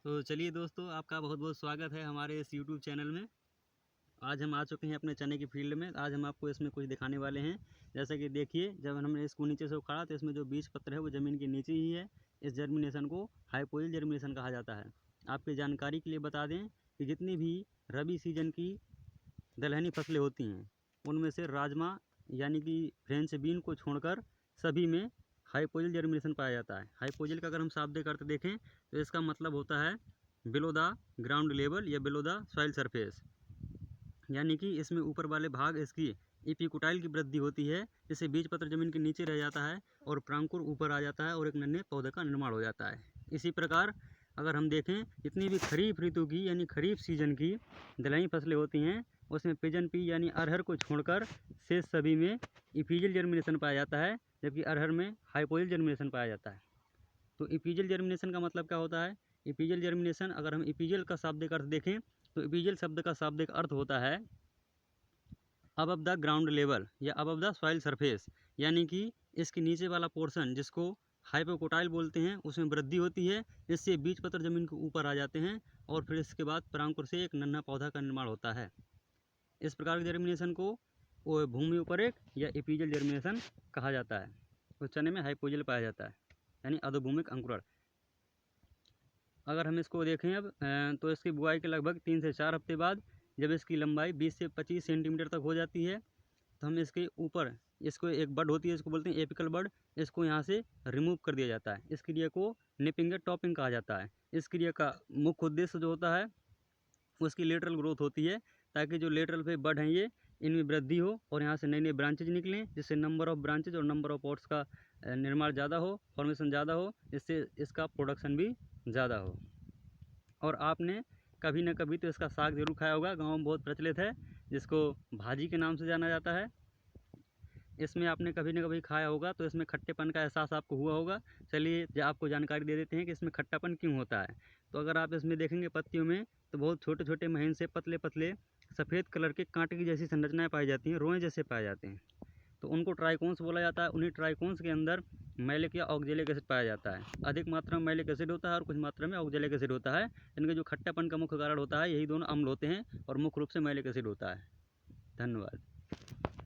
तो चलिए दोस्तों, आपका बहुत बहुत स्वागत है हमारे इस यूट्यूब चैनल में। आज हम आ चुके हैं अपने चने की फील्ड में। आज हम आपको इसमें कुछ दिखाने वाले हैं। जैसा कि देखिए, जब हमने इसको नीचे से उखाड़ा तो इसमें जो बीज पत्र है वो ज़मीन के नीचे ही है। इस जर्मिनेशन को हाइपोइल जर्मिनेशन कहा जाता है। आपकी जानकारी के लिए बता दें कि जितनी भी रबी सीजन की दलहनी फसलें होती हैं उनमें से राजमा यानी कि फ्रेंच बीन को छोड़कर सभी में हाइपोइल जर्मिनेशन पाया जाता है। हाइपोइल का अगर हम शाब्दिक अर्थ देखें तो इसका मतलब होता है बिलो द ग्राउंड लेवल या बिलो द सॉइल सरफेस, यानी कि इसमें ऊपर वाले भाग इसकी एपिकोटाइल की वृद्धि होती है, जिससे बीज पत्र जमीन के नीचे रह जाता है और प्रांकुर ऊपर आ जाता है और एक नन्हे पौधे का निर्माण हो जाता है। इसी प्रकार अगर हम देखें, जितनी भी खरीफ ऋतु की यानी खरीफ सीजन की दलहनी फसलें होती हैं उसमें पिजन पी यानी अरहर को छोड़कर शेष सभी में इपीजियल जर्मिनेशन पाया जाता है, जबकि अरहर में हाइपोइल जर्मिनेशन पाया जाता है। तो इपीजियल जर्मिनेशन का मतलब क्या होता है? इपीजियल जर्मिनेशन, अगर हम इपीजियल का शाब्दिक अर्थ देखें तो इपीजियल शब्द का शाब्दिक अर्थ होता है अबव द ग्राउंड लेवल या अबव द सॉइल सरफेस, यानी कि इसके नीचे वाला पोर्शन जिसको हाइपोकोटाइल बोलते हैं उसमें वृद्धि होती है, जिससे बीज पत्र जमीन के ऊपर आ जाते हैं और फिर इसके बाद परांकुर से एक नन्हा पौधा का निर्माण होता है। इस प्रकार के जर्मिनेशन को भूमि उपरेख या इपीजियल जर्मिनेशन कहा जाता है। तो चने में हाइपोजियल पाया जाता है यानी अधोभूमिक अंकुरण। अगर हम इसको देखें अब तो इसकी बुआई के लगभग 3 से 4 हफ्ते बाद जब इसकी लंबाई 20 से 25 सेंटीमीटर तक हो जाती है तो हम इसके ऊपर इसको एक बड होती है, इसको बोलते हैं एपिकल बड, इसको यहाँ से रिमूव कर दिया जाता है। इस क्रिया को निपिंग या टॉपिंग कहा जाता है। इस क्रिया का मुख्य उद्देश्य जो होता है उसकी लेटरल ग्रोथ होती है, ताकि जो लेटरल पे बड हैं ये इनमें वृद्धि हो और यहाँ से नए नए ब्रांचेज निकलें, जिससे नंबर ऑफ ब्रांचेज और नंबर ऑफ पॉट्स का निर्माण ज़्यादा हो, फॉर्मेशन ज़्यादा हो, जिससे इसका प्रोडक्शन भी ज़्यादा हो। और आपने कभी न कभी तो इसका साग ज़रूर खाया होगा, गांव में बहुत प्रचलित है, जिसको भाजी के नाम से जाना जाता है। इसमें आपने कभी न कभी खाया होगा तो इसमें खट्टेपन का एहसास आपको हुआ होगा। चलिए आपको जानकारी दे देते हैं कि इसमें खट्टापन क्यों होता है। तो अगर आप इसमें देखेंगे पत्तियों में तो बहुत छोटे छोटे महीन से पतले पतले सफ़ेद कलर के कांटे की जैसी संरचनाएं पाई जाती हैं, रोए जैसे पाए जाते हैं। तो उनको ट्राइकोन्स बोला जाता है। उन्हीं ट्राइकोन्स के अंदर मैलिक या ऑक्जेलिक एसिड पाया जाता है। अधिक मात्रा में मैलिक एसिड होता है और कुछ मात्रा में ऑक्जेलिक एसिड होता है। इनके जो खट्टापन का मुख्य कारण होता है यही दोनों अम्ल होते हैं और मुख्य रूप से मैलिक एसिड होता है। धन्यवाद।